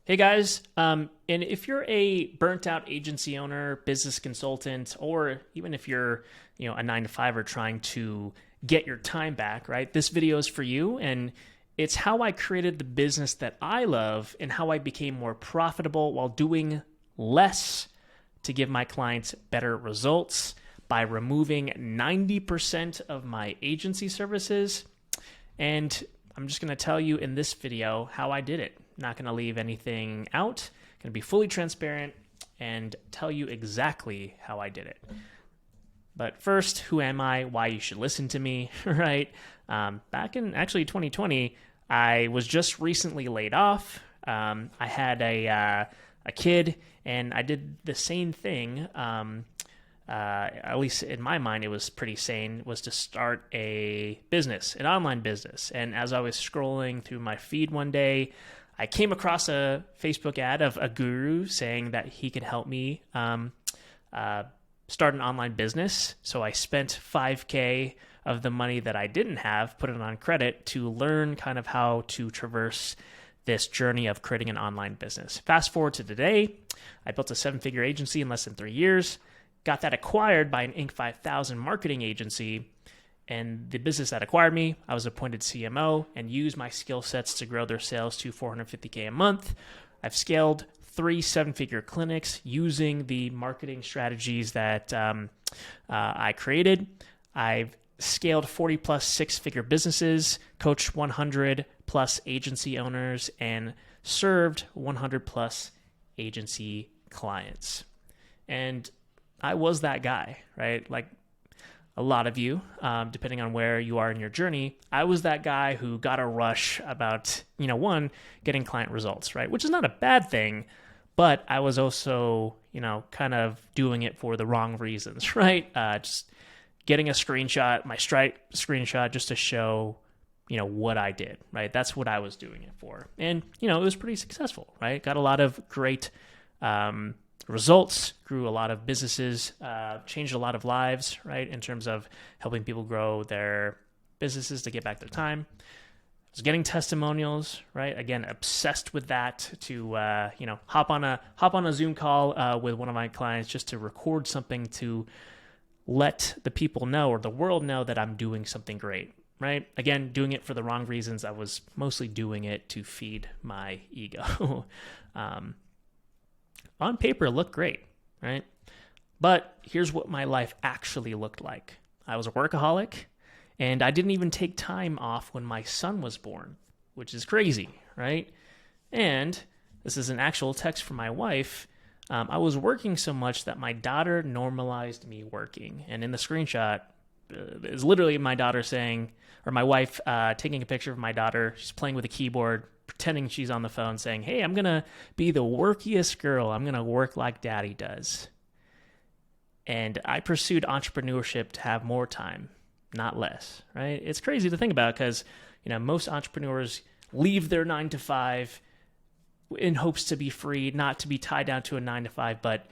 Hey guys, and if you're a burnt out agency owner, business consultant, or even if you're, a 9 to 5 trying to get your time back, right? This video is for you, and it's how I created the business that I love and how I became more profitable while doing less to give my clients better results by removing 90% of my agency services. And I'm just going to tell you in this video how I did it. Not going to leave anything out. Going to be fully transparent and tell you exactly how I did it. But first, who am I? Why you should listen to me, right? Back in actually 2020, I was just recently laid off. I had a kid, and I did the same thing. At least in my mind, it was pretty sane, was to start a business, an online business. And as I was scrolling through my feed one day, I came across a Facebook ad of a guru saying that he could help me start an online business. So I spent $5,000 of the money that I didn't have, put it on credit to learn kind of how to traverse this journey of creating an online business. Fast forward to today, I built a 7-figure agency in less than 3 years, got that acquired by an Inc. 5000 marketing agency. And the business that acquired me, I was appointed CMO and used my skill sets to grow their sales to $450,000 a month. I've scaled 3 7-figure clinics using the marketing strategies that I created. I've scaled 40 plus 6-figure businesses, coached 100 plus agency owners, and served 100 plus agency clients. And I was that guy, right? Like a lot of you, depending on where you are in your journey, I was that guy who got a rush about, getting client results, right? Which is not a bad thing, but I was also, kind of doing it for the wrong reasons, right? Just getting a screenshot, my Stripe screenshot, just to show, what I did, right? That's what I was doing it for. And, it was pretty successful, right? Got a lot of great results, grew a lot of businesses, changed a lot of lives, right? In terms of helping people grow their businesses to get back their time. I was getting testimonials, right? Again, obsessed with that to, hop on a Zoom call with one of my clients just to record something to let the people know or the world know that I'm doing something great, right? Again, doing it for the wrong reasons. I was mostly doing it to feed my ego. On paper, it looked great, right? But here's what my life actually looked like. I was a workaholic, and I didn't even take time off when my son was born, which is crazy, right? And this is an actual text from my wife. I was working so much that my daughter normalized me working. And in the screenshot is literally my daughter saying, or my wife taking a picture of my daughter. She's playing with a keyboard, pretending she's on the phone saying, hey, I'm going to be the workiest girl. I'm going to work like daddy does. And I pursued entrepreneurship to have more time, not less, right? It's crazy to think about because, most entrepreneurs leave their 9 to 5 in hopes to be free, not to be tied down to a 9 to 5, but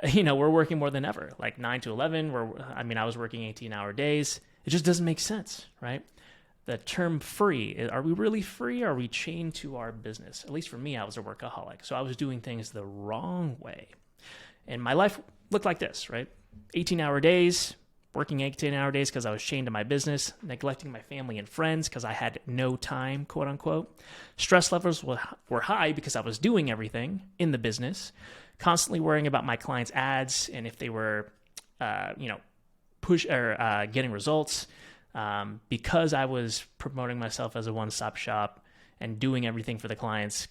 we're working more than ever, like 9 to 11. I was working 18-hour days. It just doesn't make sense, right? The term free, are we really free? Or are we chained to our business? At least for me, I was a workaholic. So I was doing things the wrong way. And my life looked like this, right? 18-hour days, working 18-hour days because I was chained to my business, neglecting my family and friends because I had no time, quote unquote. Stress levels were high because I was doing everything in the business, constantly worrying about my clients' ads and if they were, getting results. Because I was promoting myself as a one-stop shop and doing everything for the clients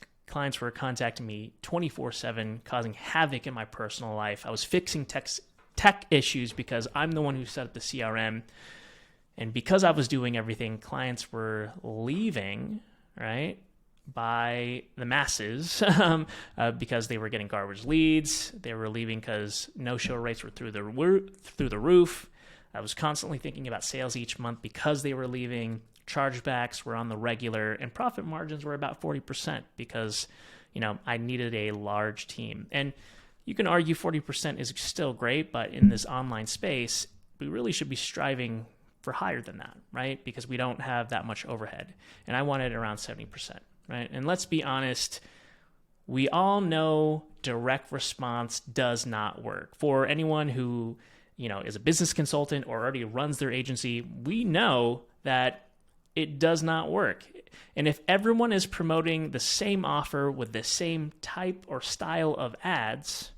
were contacting me 24/7, causing havoc in my personal life. I was fixing tech issues because I'm the one who set up the CRM. And because I was doing everything, clients were leaving, right, by the masses because they were getting garbage leads. They were leaving because no-show rates were through the roof. I was constantly thinking about sales each month because they were leaving. Chargebacks were on the regular, and profit margins were about 40% because, I needed a large team. And you can argue 40% is still great, but in this online space, we really should be striving for higher than that, right? Because we don't have that much overhead. And I wanted around 70%, right? And let's be honest, We all know direct response does not work. For anyone who, is a business consultant or already runs their agency, we know that it does not work. And if everyone is promoting the same offer with the same type or style of ads,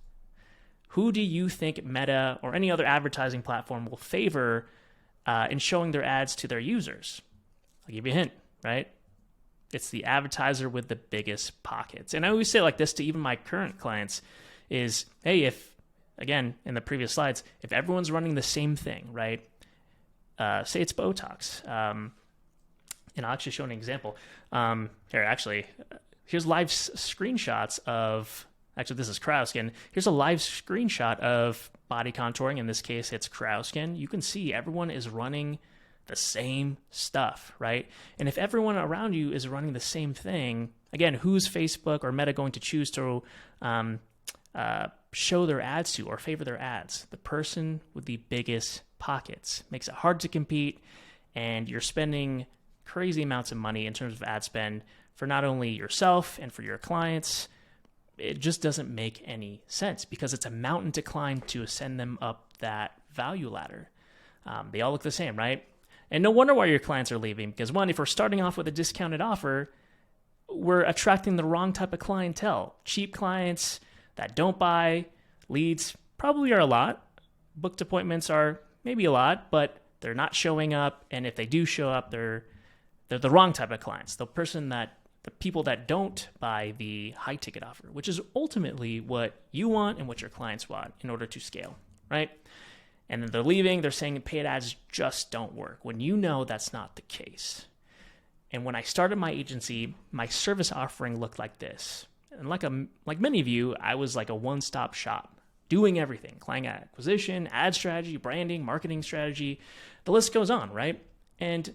who do you think Meta or any other advertising platform will favor in showing their ads to their users? I'll give you a hint, right? It's the advertiser with the biggest pockets. And I always say like this to even my current clients is, hey, if, again, in the previous slides, if everyone's running the same thing, right? Say it's Botox. And I'll actually show an example. Here's live screenshots of, actually this is CryoSkin. Here's a live screenshot of body contouring. In this case, it's CryoSkin. You can see everyone is running the same stuff, right? And if everyone around you is running the same thing, again, who's Facebook or Meta going to choose to show their ads to or favor their ads? The person with the biggest pockets. Makes it hard to compete, and you're spending crazy amounts of money in terms of ad spend for not only yourself and for your clients. It just doesn't make any sense because it's a mountain to climb to ascend them up that value ladder. They all look the same, right? And no wonder why your clients are leaving, because one, if we're starting off with a discounted offer, we're attracting the wrong type of clientele. Cheap clients that don't buy. Leads probably are a lot. Booked appointments are maybe a lot, but they're not showing up. And if they do show up, they're the wrong type of clients. The people that don't buy the high ticket offer, which is ultimately what you want and what your clients want in order to scale, right? And then they're leaving, they're saying paid ads just don't work, when you know that's not the case. And when I started my agency, my service offering looked like this. And like many of you, I was like a one-stop shop, doing everything: client acquisition, ad strategy, branding, marketing strategy. The list goes on, right? And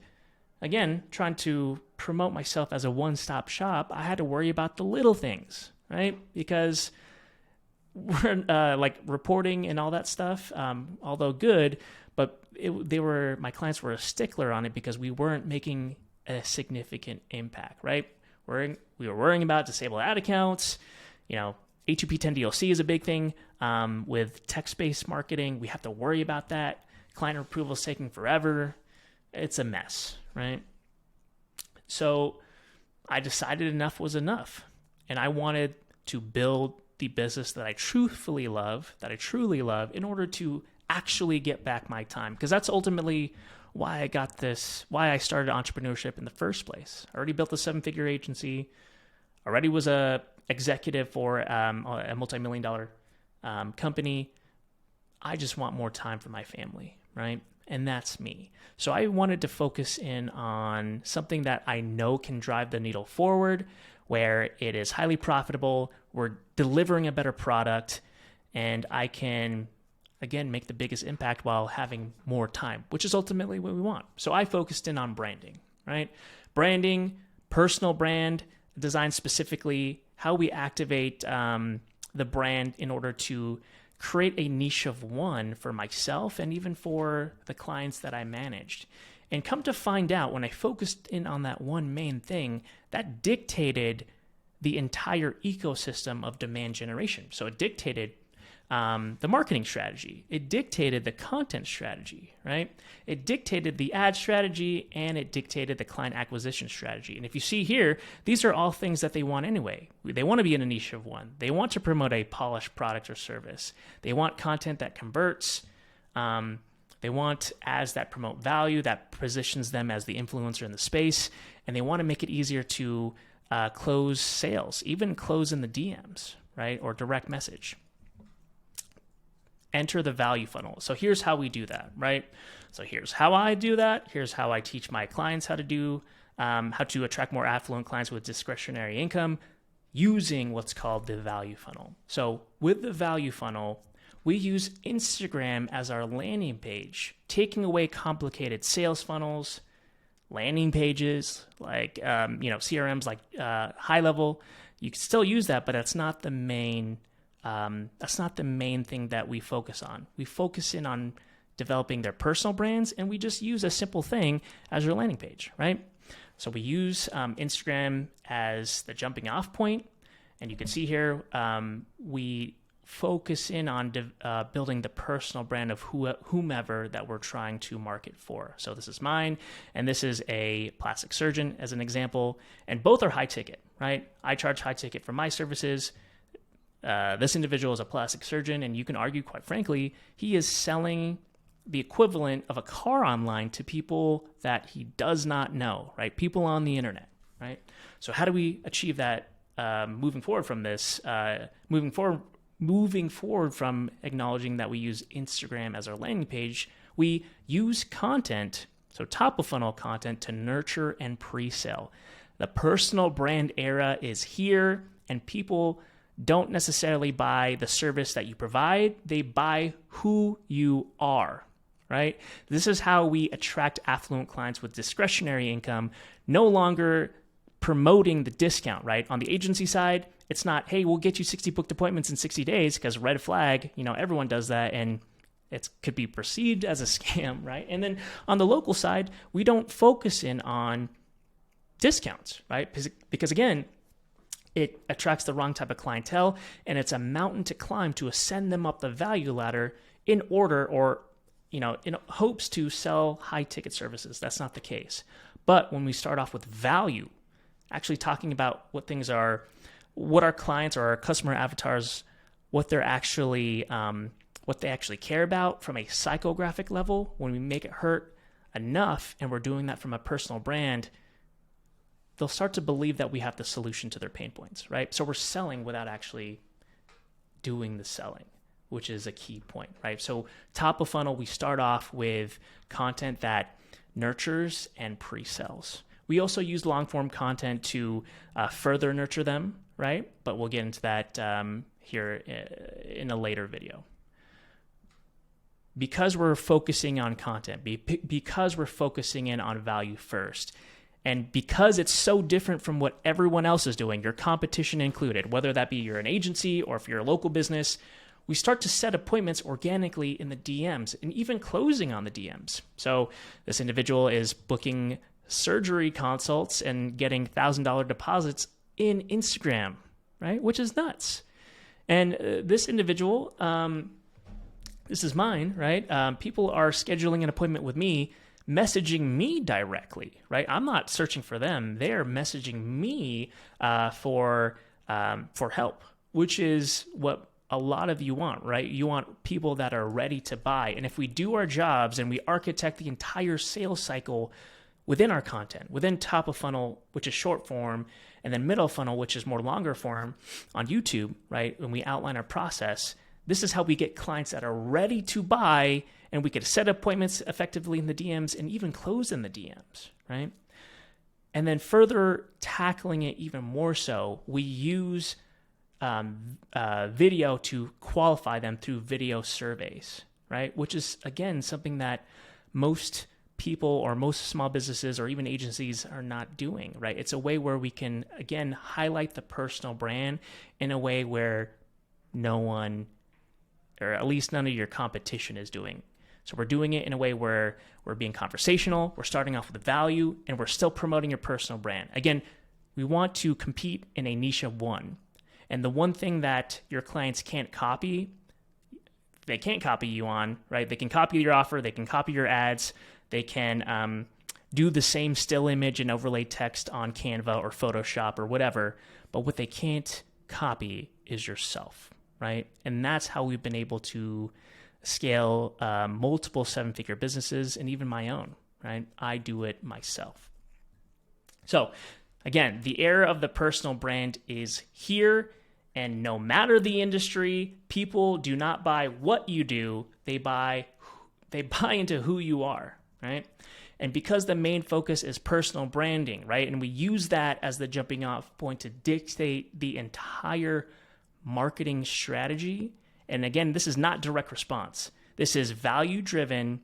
again, trying to promote myself as a one-stop shop, I had to worry about the little things, right? Because we're like reporting and all that stuff, although good, but my clients were a stickler on it because we weren't making a significant impact, right? We were worrying about disabled ad accounts. A2P 10 DLC is a big thing. With text-based marketing, we have to worry about that. Client approval is taking forever. It's a mess, right? So I decided enough was enough, and I wanted to build the business that I truly love, in order to actually get back my time. Because that's ultimately why I started entrepreneurship in the first place. I already built a 7-figure agency, already was a executive for a multi-million-dollar company. I just want more time for my family, right? And that's me. So I wanted to focus in on something that I know can drive the needle forward, where it is highly profitable, we're delivering a better product, and I can, again, make the biggest impact while having more time, which is ultimately what we want. So I focused in on branding, right? Branding, personal brand, designed specifically how we activate the brand in order to create a niche of one for myself and even for the clients that I managed. And come to find out, when I focused in on that one main thing, that dictated the entire ecosystem of demand generation. So it dictated the marketing strategy. It dictated the content strategy, right? It dictated the ad strategy, and it dictated the client acquisition strategy. And if you see here, these are all things that they want anyway. They want to be in a niche of one. They want to promote a polished product or service. They want content that converts. They want ads that promote value, that positions them as the influencer in the space, and they want to make it easier to close sales, even close in the DMs, right, or direct message. Enter the value funnel. So here's how we do that, right? So here's how I do that. Here's how I teach my clients how to attract more affluent clients with discretionary income using what's called the value funnel. So with the value funnel, we use Instagram as our landing page, taking away complicated sales funnels, landing pages, like CRMs like high level. You can still use that, but that's not the main. That's not the main thing that we focus on. We focus in on developing their personal brands, and we just use a simple thing as your landing page, right? So we use Instagram as the jumping off point, And you can see here, we focus in on building the personal brand of whomever that we're trying to market for. So this is mine, and this is a plastic surgeon as an example, and both are high ticket, right? I charge high ticket for my services. This individual is a plastic surgeon, and you can argue, quite frankly, he is selling the equivalent of a car online to people that he does not know, right? People on the internet, right? So how do we achieve that moving forward from this? Moving forward from acknowledging that we use Instagram as our landing page, we use content, so top of funnel content, to nurture and pre-sell. The personal brand era is here, and people don't necessarily buy the service that you provide. They buy who you are, right? This is how we attract affluent clients with discretionary income, no longer promoting the discount, right? On the agency side, it's not, hey, we'll get you 60 booked appointments in 60 days, because red flag, everyone does that, and it could be perceived as a scam, right? And then on the local side, we don't focus in on discounts, right? Because again, it attracts the wrong type of clientele, and it's a mountain to climb to ascend them up the value ladder in order, or in hopes to sell high ticket services. That's not the case. But when we start off with value, actually talking about what our clients or our customer avatars, what they actually care about from a psychographic level, when we make it hurt enough, and we're doing that from a personal brand, they'll start to believe that we have the solution to their pain points, right? So we're selling without actually doing the selling, which is a key point, right? So top of funnel, we start off with content that nurtures and pre-sells. We also use long form content to further nurture them, right? But we'll get into that here in a later video. Because we're focusing on content, because we're focusing in on value first, and because it's so different from what everyone else is doing, your competition included, whether that be you're an agency or if you're a local business, we start to set appointments organically in the DMs and even closing on the DMs. So this individual is booking surgery consults and getting $1,000 deposits in Instagram, right? Which is nuts. And this individual, this is mine, right? People are scheduling an appointment with me, messaging me directly, right? I'm not searching for them. They're messaging me for help, which is what a lot of you want, right? You want people that are ready to buy. And if we do our jobs and we architect the entire sales cycle within our content, within top of funnel, which is short form, and then middle funnel, which is more longer form on YouTube, right? When we outline our process, this is how we get clients that are ready to buy, and we could set appointments effectively in the DMs and even close in the DMs, right? And then further tackling it even more so, we use video to qualify them through video surveys, right? Which is, again, something that most people or most small businesses or even agencies are not doing, right? It's a way where we can, again, highlight the personal brand in a way where no one, or at least none of your competition is doing. So we're doing it in a way where we're being conversational, we're starting off with value, and we're still promoting your personal brand. Again, we want to compete in a niche of one. And the one thing that your clients can't copy, they can't copy you on, right? They can copy your offer, they can copy your ads, they can do the same still image and overlay text on Canva or Photoshop or whatever, but what they can't copy is yourself, right? And that's how we've been able to scale multiple seven-figure businesses and even my own, right? I do it myself. So again, the era of the personal brand is here. And no matter the industry, people do not buy what you do, they buy into who you are, right? And because the main focus is personal branding, right? And we use that as the jumping off point to dictate the entire marketing strategy. And again, this is not direct response. This is value-driven,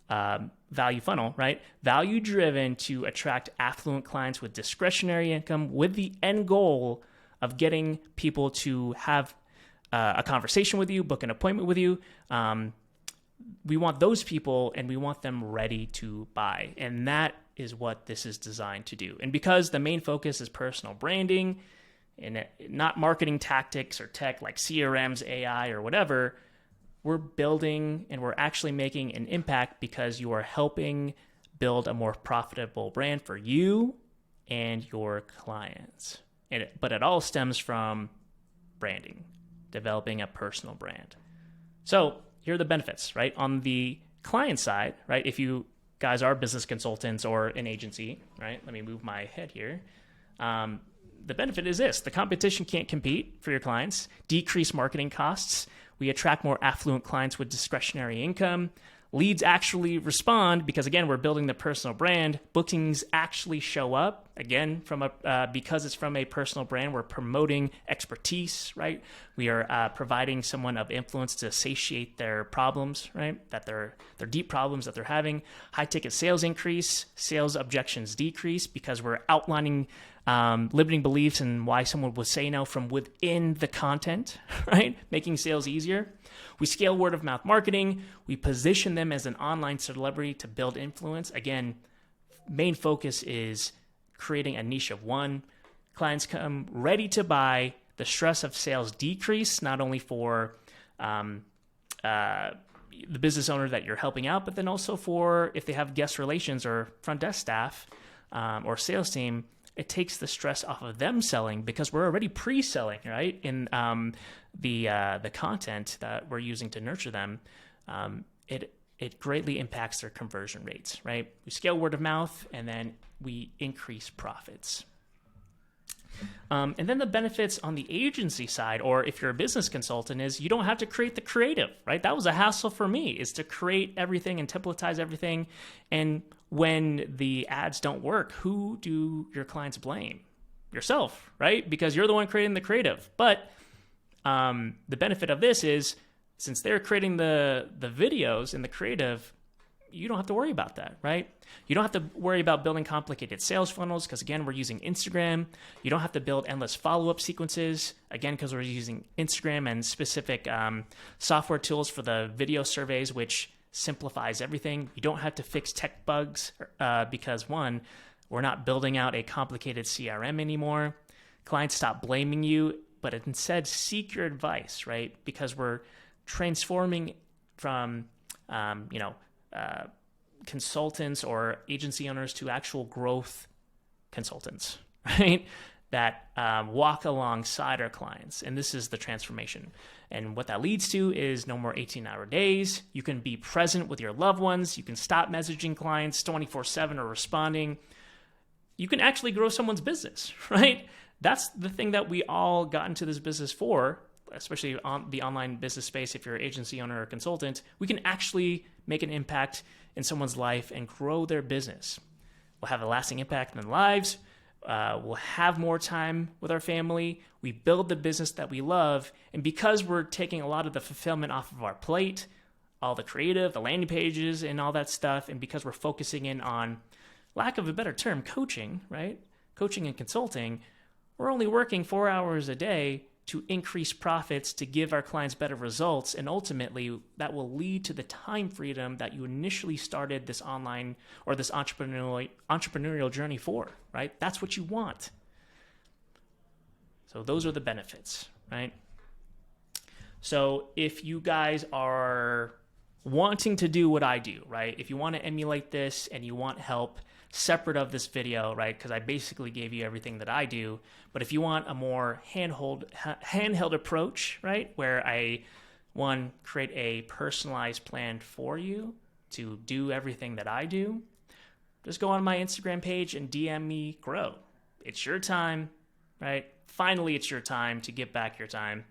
value funnel, right? Value-driven to attract affluent clients with discretionary income with the end goal of getting people to have a conversation with you, book an appointment with you. We want those people and we want them ready to buy. And that is what this is designed to do. And because the main focus is personal branding, and not marketing tactics or tech like CRMs, AI, or whatever. We're building and we're actually making an impact because you are helping build a more profitable brand for you and your clients. But it all stems from branding, developing a personal brand. So here are the benefits, right? On the client side, right? If you guys are business consultants or an agency, right? Let me move my head here. The benefit is this: the competition can't compete for your clients, decrease marketing costs. We attract more affluent clients with discretionary income. Leads actually respond because, again, we're building the personal brand. Bookings actually show up, again, because it's from a personal brand. We're promoting expertise, right? We are providing someone of influence to satiate their problems, right? That their deep problems that they're having. High ticket sales increase, sales objections decrease because we're outlining limiting beliefs and why someone would say no from within the content, right? Making sales easier. We scale word of mouth marketing. We position them as an online celebrity to build influence. Again, main focus is creating a niche of one. Clients come ready to buy. The stress of sales decrease, not only for the business owner that you're helping out, but then also for if they have guest relations or front desk staff or sales team. It takes the stress off of them selling because we're already pre-selling, right? In the content that we're using to nurture them, it greatly impacts their conversion rates, right? We scale word of mouth and then we increase profits. And then the benefits on the agency side, or if you're a business consultant, is you don't have to create the creative, right? That was a hassle for me, is to create everything and templatize everything. And when the ads don't work, who do your clients blame? Yourself, right? Because you're the one creating the creative. But the benefit of this is, since they're creating the videos and the creative, you don't have to worry about that, right? You don't have to worry about building complicated sales funnels because, again, we're using Instagram. You don't have to build endless follow-up sequences, again, because we're using Instagram and specific software tools for the video surveys, which simplifies everything. You don't have to fix tech bugs because, one, we're not building out a complicated CRM anymore. Clients stop blaming you, but instead seek your advice, right? Because we're transforming from, consultants or agency owners to actual growth consultants, right? That walk alongside our clients. And this is the transformation. And what that leads to is no more 18-hour days. You can be present with your loved ones. You can stop messaging clients 24/7 or responding. You can actually grow someone's business, right? That's the thing that we all got into this business for, especially on the online business space. If you're an agency owner or consultant, we can actually make an impact in someone's life and grow their business. We'll have a lasting impact in their lives. We'll have more time with our family. We build the business that we love. And because we're taking a lot of the fulfillment off of our plate, all the creative, the landing pages and all that stuff, and because we're focusing in on, lack of a better term, coaching, right? Coaching and consulting, we're only working 4 hours a day to increase profits, to give our clients better results. And ultimately, that will lead to the time freedom that you initially started this online or this entrepreneurial journey for, right? That's what you want. So those are the benefits, right? So if you guys are wanting to do what I do, right? If you want to emulate this and you want help separate of this video, right? Because I basically gave you everything that I do. But if you want a more handheld approach, right? Where I, one, create a personalized plan for you to do everything that I do, just go on my Instagram page and DM me, Grow. It's your time, right? Finally, it's your time to give back your time.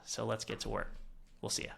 So let's get to work. We'll see ya.